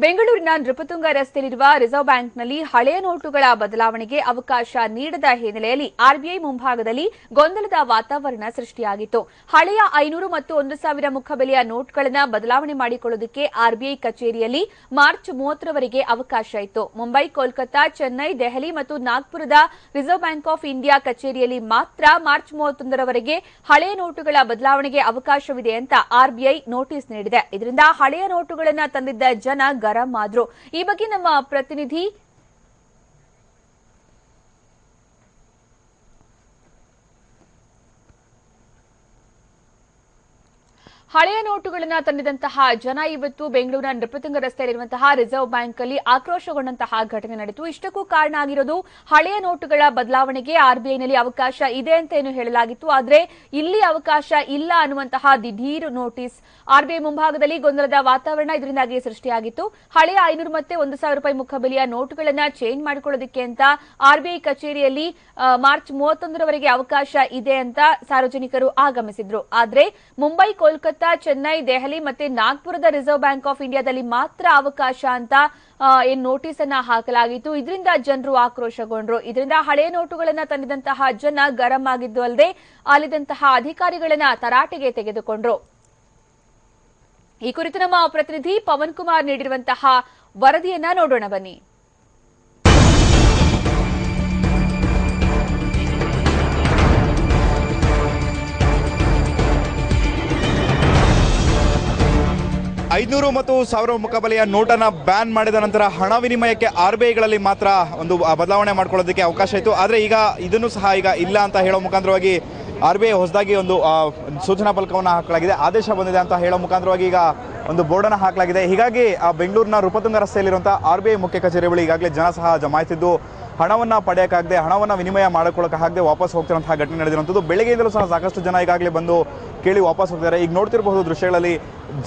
ಬೆಂಗಳೂರಿನ ನೃಪತುಂಗ ರಸ್ತೆಯಲ್ಲಿರುವ ರಿಸರ್ವ್ ಬ್ಯಾಂಕ್ನಲ್ಲಿ ಹಳೆಯ ನೋಟುಗಳ ಬದಲಾವಣೆಗೆ ಅವಕಾಶ ನೀಡದ ಹಿನ್ನೆಲೆಯಲ್ಲಿ ಆರ್ಬಿಐ ಮುಂಭಾಗದಲ್ಲಿ ಗೊಂದಲದ ವಾತಾವರಣ ಸೃಷ್ಟಿಯಾಗಿತ್ತು. ಹಳೆಯ 500 ಮತ್ತು 1,000 ಮುಖಬೆಲೆಯ ನೋಟುಗಳನ್ನು ಬದಲಾವಣೆ ಮಾಡಿಕೊಳ್ಳುವುದಕ್ಕೆ ಆರ್ಬಿಐ ಕಚೇರಿಯಲ್ಲಿ ಮಾರ್ಚ್ 30ರವರೆಗೆ ಅವಕಾಶ ಇತ್ತು. ಮುಂಬೈ, ಕೋಲ್ಕತಾ, ಚೆನ್ನೈ, ದೆಹಲಿ ಮತ್ತು ನಾಗ್ಪುರದ ರಿಸರ್ವ್ ಬ್ಯಾಂಕ್ ಆಫ್ ಇಂಡಿಯಾ ಕಚೇರಿಯಲ್ಲಿ ಮಾತ್ರ ಮಾರ್ಚ್ 31ರವರೆಗೆ ಹಳೆಯ ನೋಟುಗಳ ಬದಲಾವಣೆಗೆ ಅವಕಾಶವಿದೆ ಅಂತ ಆರ್ಬಿಐ ನೋಟಿಸ್ ನೀಡಿದೆ. ಇದರಿಂದ ಹಳೆಯ ನೋಟುಗಳನ್ನು ತಂದಿದ್ದ ಜನ ಗರಂ ಆದ್ರು. ಈ ಬಗ್ಗೆ ನಮ್ಮ ಪ್ರತಿನಿಧಿ ಹಳೆಯ ನೋಟುಗಳನ್ನು ತಂದಿದಂತಹ ಜನ ಇವತ್ತು ಬೆಂಗಳೂರಿನ ನೃಪತುಂಗ ರಸ್ತೆಯಲ್ಲಿರುವಂತಹ ರಿಸರ್ವ್ ಬ್ಯಾಂಕ್ ಅಲ್ಲಿ ಆಕ್ರೋಶಗೊಂಡಂತಹ ಘಟನೆ ನಡೆಯಿತು. ಇಷ್ಟಕ್ಕೂ ಕಾರಣ ಆಗಿರೋದು ಹಳೆಯ ನೋಟುಗಳ ಬದಲಾವಣೆಗೆ ಆರ್ಬಿಐನಲ್ಲಿ ಅವಕಾಶ ಇದೆ ಅಂತ ಏನು ಹೇಳಲಾಗಿತ್ತು. ಆದರೆ ಇಲ್ಲಿ ಅವಕಾಶ ಇಲ್ಲ ಅನ್ನುವಂತಹ ದಿಢೀರ್ ನೋಟಿಸ್. ಆರ್ಬಿಐ ಮುಂಭಾಗದಲ್ಲಿ ಗೊಂದಲದ ವಾತಾವರಣ ಇದರಿಂದಾಗಿ ಸೃಷ್ಟಿಯಾಗಿತ್ತು. ಹಳೆಯ 500 ಮತ್ತೆ 1,000 ರೂಪಾಯಿ ಮುಖಬೆಲೆಯ ನೋಟುಗಳನ್ನು ಚೇಂಜ್ ಮಾಡಿಕೊಳ್ಳೋದಕ್ಕೆ ಅಂತ ಆರ್ಬಿಐ ಕಚೇರಿಯಲ್ಲಿ ಮಾರ್ಚ್ 31ರವರೆಗೆ ಅವಕಾಶ ಇದೆ ಅಂತ ಸಾರ್ವಜನಿಕರು ಆಗಮಿಸಿದ್ರು. ಆದರೆ ಮುಂಬೈ, ಕೋಲ್ಕತಾ, ಚೆನ್ನೈ, ದೆಹಲಿ ಮತ್ತೆ ನಾಗ್ಪುರದ ರಿಸರ್ವ್ ಬ್ಯಾಂಕ್ ಆಫ್ ಇಂಡಿಯಾದಲ್ಲಿ ಮಾತ್ರ ಅವಕಾಶ ಅಂತ ಏನ್ ನೋಟಿಸ್ ಅನ್ನ ಹಾಕಲಾಗಿತ್ತು. ಇದರಿಂದ ಜನರು ಆಕ್ರೋಶಗೊಂಡ್ರು. ಇದರಿಂದ ಹಳೆಯ ನೋಟುಗಳನ್ನ ತಂದಿದಂತಹ ಜನ ಗರಂ ಆಗಿದ್ದು ಅಲ್ಲದೆ ಅಲ್ಲಿದ್ದಂತಹ ಅಧಿಕಾರಿಗಳನ್ನ ತರಾಟೆಗೆ ತೆಗೆದುಕೊಂಡ್ರು. ಈ ಕುರಿತು ನಮ್ಮ ಪ್ರತಿನಿಧಿ ಪವನ್ ಕುಮಾರ್ ನೀಡಿರುವಂತಹ ವರದಿಯನ್ನ ನೋಡೋಣ ಬನ್ನಿ. ಐನೂರು ಮತ್ತು 1000 ಮುಖಬೆಲೆಯ ನೋಟನ್ನ ಬ್ಯಾನ್ ಮಾಡಿದ ನಂತರ ಹಣ ವಿನಿಮಯಕ್ಕೆ ಆರ್ಬಿಐಗಳಲ್ಲಿ ಮಾತ್ರ ಒಂದು ಬದಲಾವಣೆ ಮಾಡ್ಕೊಳ್ಳೋದಕ್ಕೆ ಅವಕಾಶ ಇತ್ತು. ಆದರೆ ಈಗ ಇದನ್ನು ಸಹ ಈಗ ಇಲ್ಲ ಅಂತ ಹೇಳೋ ಮುಖಾಂತರವಾಗಿ ಆರ್ಬಿಐ ಹೊಸದಾಗಿ ಒಂದು ಸೂಚನಾ ಫಲಕವನ್ನು ಹಾಕಲಾಗಿದೆ, ಆದೇಶ ಬಂದಿದೆ ಅಂತ ಹೇಳೋ ಮುಖಾಂತರವಾಗಿ ಈಗ ಒಂದು ಬೋರ್ಡನ್ನು ಹಾಕಲಾಗಿದೆ. ಹೀಗಾಗಿ ಬೆಂಗಳೂರಿನ ನೃಪತುಂಗ ರಸ್ತೆಯಲ್ಲಿರುವಂತಹ ಆರ್ಬಿಐ ಮುಖ್ಯ ಕಚೇರಿ ಬಳಿ ಈಗಾಗಲೇ ಜನ ಸಹ ಜಮಾಯಿಸಿದ್ದು ಹಣವನ್ನು ಪಡೆಯೋಕ್ಕಾಗದೆ, ಹಣವನ್ನು ವಿನಿಮಯ ಮಾಡಿಕೊಳ್ಳೋಕ್ಕಾಗದೆ ವಾಪಸ್ ಹೋಗ್ತಿರುವಂತಹ ಘಟನೆ ನಡೆದಿರುವಂಥದ್ದು. ಬೆಳಗ್ಗೆಯಿಂದಲೂ ಸಹ ಸಾಕಷ್ಟು ಜನ ಈಗಾಗಲೇ ಬಂದು ಕೇಳಿ ವಾಪಸ್ ಹೋಗ್ತಾರೆ. ಈಗ ನೋಡ್ತಿರಬಹುದು ದೃಶ್ಯಗಳಲ್ಲಿ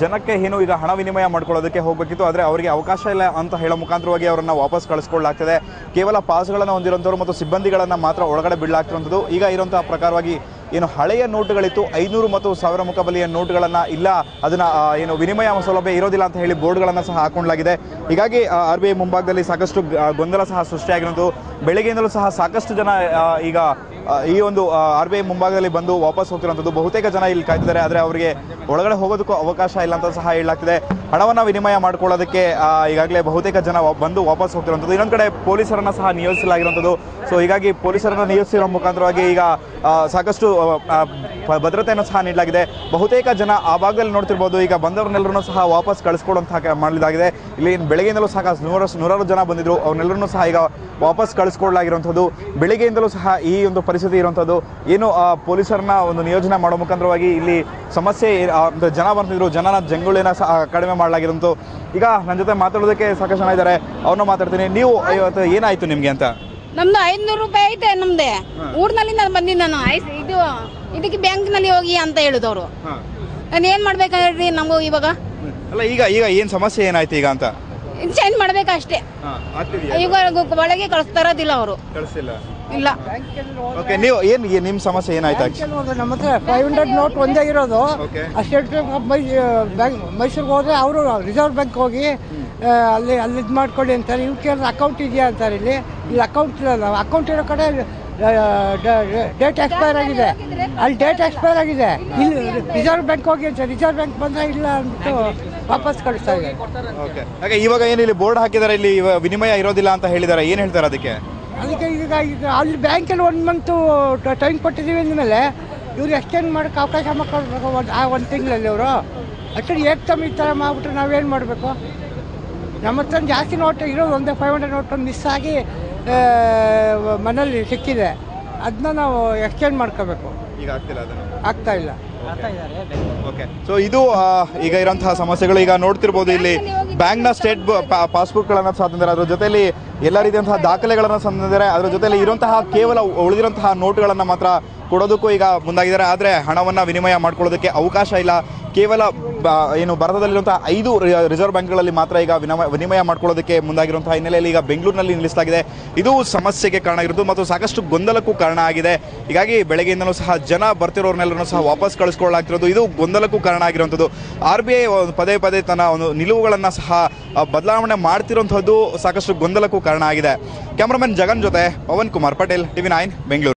ಜನಕ್ಕೆ ಏನು ಈಗ ಹಣ ವಿನಿಮಯ ಮಾಡ್ಕೊಳ್ಳೋದಕ್ಕೆ ಹೋಗಬೇಕಿತ್ತು, ಆದರೆ ಅವರಿಗೆ ಅವಕಾಶ ಇಲ್ಲ ಅಂತ ಹೇಳೋ ಮುಖಾಂತರವಾಗಿ ಅವರನ್ನು ವಾಪಸ್ ಕಳಿಸ್ಕೊಳ್ಳಲಾಗ್ತದೆ. ಕೇವಲ ಪಾಸ್ಗಳನ್ನು ಹೊಂದಿರುವಂಥವ್ರು ಮತ್ತು ಸಿಬ್ಬಂದಿಗಳನ್ನು ಮಾತ್ರ ಒಳಗಡೆ ಬಿಡಲಾಗ್ತಿರುವಂಥದ್ದು. ಈಗ ಇರುವಂತಹ ಪ್ರಕಾರವಾಗಿ ಏನು ಹಳೆಯ ನೋಟುಗಳಿತ್ತು 500 ಮತ್ತು 1000 ಮುಖಬೆಲೆಯ ನೋಟುಗಳನ್ನು ಇಲ್ಲ, ಅದನ್ನ ಏನು ವಿನಿಮಯ ಸೌಲಭ್ಯ ಇರೋದಿಲ್ಲ ಅಂತ ಹೇಳಿ ಬೋರ್ಡ್ಗಳನ್ನು ಸಹ ಹಾಕೊಂಡಲಾಗಿದೆ. ಹೀಗಾಗಿ ಆರ್ಬಿಐ ಮುಂಭಾಗದಲ್ಲಿ ಸಾಕಷ್ಟು ಗೊಂದಲ ಸಹ ಸೃಷ್ಟಿಯಾಗಿರೋದು. ಬೆಳಗ್ಗೆಯಿಂದಲೂ ಸಹ ಸಾಕಷ್ಟು ಜನ ಈಗ ಈ ಒಂದು ಆರ್ಬಿಐ ಮುಂಭಾಗದಲ್ಲಿ ಬಂದು ವಾಪಸ್ ಹೋಗ್ತಿರುವಂಥದ್ದು. ಬಹುತೇಕ ಜನ ಇಲ್ಲಿ ಕಾಯ್ತಿದ್ದಾರೆ, ಆದರೆ ಅವರಿಗೆ ಒಳಗಡೆ ಹೋಗೋದಕ್ಕೂ ಅವಕಾಶ ಇಲ್ಲ ಅಂತ ಸಹ ಹೇಳಲಾಗ್ತಿದೆ. ಹಣವನ್ನು ವಿನಿಮಯ ಮಾಡ್ಕೊಳ್ಳೋದಕ್ಕೆ ಈಗಾಗಲೇ ಬಹುತೇಕ ಜನ ಬಂದು ವಾಪಸ್ ಹೋಗ್ತಿರುವಂಥದ್ದು. ಇನ್ನೊಂದು ಕಡೆ ಪೊಲೀಸರನ್ನ ಸಹ ನಿಯೋಜಿಸಲಾಗಿರುವಂಥದ್ದು. ಸೊ ಹೀಗಾಗಿ ಪೊಲೀಸರನ್ನು ನಿಯೋಜಿಸಿರೋ ಮುಖಾಂತರವಾಗಿ ಈಗ ಸಾಕಷ್ಟು ಭದ್ರತೆಯನ್ನು ಸಹ ನೀಡಲಾಗಿದೆ. ಬಹುತೇಕ ಜನ ಆ ಭಾಗದಲ್ಲಿ ನೋಡ್ತಿರ್ಬೋದು. ಈಗ ಬಂದವರನ್ನೆಲ್ಲರೂ ಸಹ ವಾಪಸ್ ಕಳಿಸ್ಕೊಡುವಂತಹ ಮಾಡಲಾಗಿದೆ. ಇಲ್ಲಿ ಬೆಳಗ್ಗೆಯಿಂದಲೂ ಸಹ ನೂರಾರು ಜನ ಬಂದಿದ್ರು, ಅವ್ರನ್ನೆಲ್ಲರೂ ಸಹ ಈಗ ವಾಪಸ್ ಕಳಿಸ್ಕೊಡ್ಲಾಗಿರುವಂಥದ್ದು. ಬೆಳಿಗ್ಗೆಯಿಂದಲೂ ಸಹ ಈ ಒಂದು ಪರಿಸ್ಥಿತಿ ಇರುವಂಥದ್ದು. ಏನು ಪೊಲೀಸರನ್ನ ಒಂದು ನಿಯೋಜನೆ ಮಾಡೋ ಮುಖಾಂತರವಾಗಿ ಇಲ್ಲಿ ಸಮಸ್ಯೆ ಜನ ಬರ್ತಿದ್ರು, ಜನನ ಜಂಗುಳಿನ ಸಹ ಕಡಿಮೆ ಮಾಡಲಾಗಿರುವಂಥದ್ದು. ಈಗ ನನ್ನ ಜೊತೆ ಮಾತಾಡೋದಕ್ಕೆ ಸಾಕಷ್ಟು ಜನ ಇದ್ದಾರೆ, ಅವ್ರನ್ನ ಮಾತಾಡ್ತೀನಿ. ನೀವು ಇವತ್ತು ಏನಾಯ್ತು ನಿಮ್ಗೆ ಅಂತ? ನಮ್ದು 500 ರೂಪಾಯಿ ಐತೆ. ನಮ್ದೆ ಊರಿನಲ್ಲಿ ನಾನು ಬಂದಿದ್ದು. ನಾನು ಇದಕ್ಕೆ ಬ್ಯಾಂಕ್ನಲ್ಲಿ ಹೋಗಿ ಅಂತ ಹೇಳಿದವರು. ನಾನು ಏನ್ ಮಾಡ್ಬೇಕಾದ್ರಿ ನಮಗೂ ಇವಾಗ? ಅಲ್ಲ ಈಗ ಏನ್ ಸಮಸ್ಯೆ ಏನಾಯ್ತು ಈಗ ಅಂತ? ಚೇಂಜ್ ಮಾಡ್ಬೇಕು ಅಷ್ಟೇ. ಈಗ ಒಳಗೆ ಕಳಿಸ್ತಾರದಿಲ್ಲ ಅವರು. ಇಲ್ಲ. ಓಕೆ, ನೀವು ನಿಮ್ ಸಮಸ್ಯೆ ಏನಾಯ್ತು? ನಮ್ಮ ಹತ್ರ 500 ನೋಟ್ ಒಂದೇ ಇರೋದು. ಸ್ಟೇಟ್ ಮೈಸೂರಿಗೆ ಹೋದ್ರೆ ಅವರು ರಿಸರ್ವ್ ಬ್ಯಾಂಕ್ ಹೋಗಿ ಅಲ್ಲಿ ಇದು ಮಾಡ್ಕೊಳ್ಳಿ ಅಂತಾರೆ. ಇವ್ರು ಕೇಳಿದ್ರೆ ಅಕೌಂಟ್ ಇದೆಯಾ ಅಂತಾರೆ. ಇಲ್ಲಿ ಅಕೌಂಟ್ ಇರಲ್ಲ. ಅಕೌಂಟ್ ಇರೋ ಕಡೆ ಡೇಟ್ ಎಕ್ಸ್ಪೈರ್ ಆಗಿದೆ, ಅಲ್ಲಿ ಡೇಟ್ ಎಕ್ಸ್ಪೈರ್ ಆಗಿದೆ. ಇಲ್ಲಿ ರಿಸರ್ವ್ ಬ್ಯಾಂಕ್ ಹೋಗಿ ಅಂತ, ರಿಸರ್ವ್ ಬ್ಯಾಂಕ್ ಬಂದ್ರೆ ಇಲ್ಲ ಅಂದ್ಬಿಟ್ಟು ವಾಪಸ್ ಕಳಿಸ್ತಾ ಇದೆ. ಓಕೆ, ಇವಾಗ ಏನು ಇಲ್ಲಿ ಬೋರ್ಡ್ ಹಾಕಿದ್ದಾರೆ, ಇಲ್ಲಿ ವಿನಿಮಯ ಇರೋದಿಲ್ಲ ಅಂತ ಹೇಳಿದ್ದಾರೆ, ಏನು ಹೇಳ್ತಾರೆ ಅದಕ್ಕೆ? ಅದಕ್ಕೆ ಈಗ ಅಲ್ಲಿ ಬ್ಯಾಂಕಲ್ಲಿ 1 ಮಂತು ಟೈಮ್ ಕೊಟ್ಟಿದ್ದೀವಿ ಅಂದಮೇಲೆ ಇವ್ರು ಎಕ್ಸ್ಚೇಂಜ್ ಮಾಡೋಕ್ಕೆ ಅವಕಾಶ ಮಾಡ್ಕೊಳ್ಬೇಕು. ಒಂದು ತಿಂಗಳಲ್ಲಿ ಅವರು ಅಷ್ಟೊಂದು ಏಕ್ತಮ್ ಈ ಥರ ಮಾಡಿಬಿಟ್ರೆ ನಾವೇನು ಮಾಡಬೇಕು? ನಮ್ಮ ಹತ್ರ ಜಾಸ್ತಿ ನೋಟ್ ಇರೋದು ಒಂದೇ 500 ನೋಟ್ ಒಂದು ಮಿಸ್ ಆಗಿ ಮನೇಲಿ ಸಿಕ್ಕಿದೆ. ಅದನ್ನ ನಾವು ಎಕ್ಸ್ಚೇಂಜ್ ಮಾಡ್ಕೋಬೇಕು. ಈಗ ಆಗ್ತಾ ಇಲ್ಲ. ಓಕೆ, ಸೊ ಇದು ಈಗ ಇರುವಂತಹ ಸಮಸ್ಯೆಗಳು. ಈಗ ನೋಡ್ತಿರ್ಬೋದು ಇಲ್ಲಿ ಬ್ಯಾಂಕ್ನ ಸ್ಟೇಟ್ ಪಾಸ್ಬುಕ್ಗಳನ್ನು ಸಹ ತಂದಿದ್ದಾರೆ. ಅದ್ರ ಜೊತೆಯಲ್ಲಿ ಎಲ್ಲ ರೀತಿಯಂತಹ ದಾಖಲೆಗಳನ್ನು ತಂದಿದ್ದಾರೆ. ಅದರ ಜೊತೆಯಲ್ಲಿ ಇರುವಂತಹ ಕೇವಲ ಉಳಿದಿರುವಂತಹ ನೋಟುಗಳನ್ನು ಮಾತ್ರ ಕೊಡೋದಕ್ಕೂ ಈಗ ಮುಂದಾಗಿದ್ದಾರೆ. ಆದರೆ ಹಣವನ್ನು ವಿನಿಮಯ ಮಾಡ್ಕೊಳ್ಳೋದಕ್ಕೆ ಅವಕಾಶ ಇಲ್ಲ. ಕೇವಲ ಏನು ಭಾರತದಲ್ಲಿರುವಂತಹ 5 ರಿಸರ್ವ್ ಬ್ಯಾಂಕ್ಗಳಲ್ಲಿ ಮಾತ್ರ ಈಗ ವಿನಿಮಯ ಮಾಡ್ಕೊಳ್ಳೋದಕ್ಕೆ ಮುಂದಾಗಿರುವಂತಹ ಹಿನ್ನೆಲೆಯಲ್ಲಿ ಈಗ ಬೆಂಗಳೂರಿನಲ್ಲಿ ನಿಲ್ಲಿಸಲಾಗಿದೆ. ಇದು ಸಮಸ್ಯೆಗೆ ಕಾರಣ ಆಗಿರೋದು ಮತ್ತು ಸಾಕಷ್ಟು ಗೊಂದಲಕ್ಕೂ ಕಾರಣ ಆಗಿದೆ. ಹೀಗಾಗಿ ಬೆಳಗ್ಗೆಯಿಂದಲೂ ಸಹ ಜನ ಬರ್ತಿರೋರ್ನೆಲ್ಲರೂ ಸಹ ವಾಪಸ್ ಕಳಿಸ್ಕೊಳ್ಳಾಗ್ತಿರೋದು ಇದು ಗೊಂದಲಕ್ಕೂ ಕಾರಣ ಆಗಿರುವಂಥದ್ದು. RBI ಪದೇ ಪದೇ ತನ್ನ ಒಂದು ನಿಲುವುಗಳನ್ನು ಸಹ ಬದಲಾವಣೆ ಮಾಡ್ತಿರುವಂಥದ್ದು ಸಾಕಷ್ಟು ಗೊಂದಲಕ್ಕೂ ಕಾರಣ ಆಗಿದೆ. ಕ್ಯಾಮರಾಮನ್ ಜಗನ್ ಜೊತೆ ಪವನ್ ಕುಮಾರ್ ಪಟೇಲ್, TV9 ಬೆಂಗಳೂರು.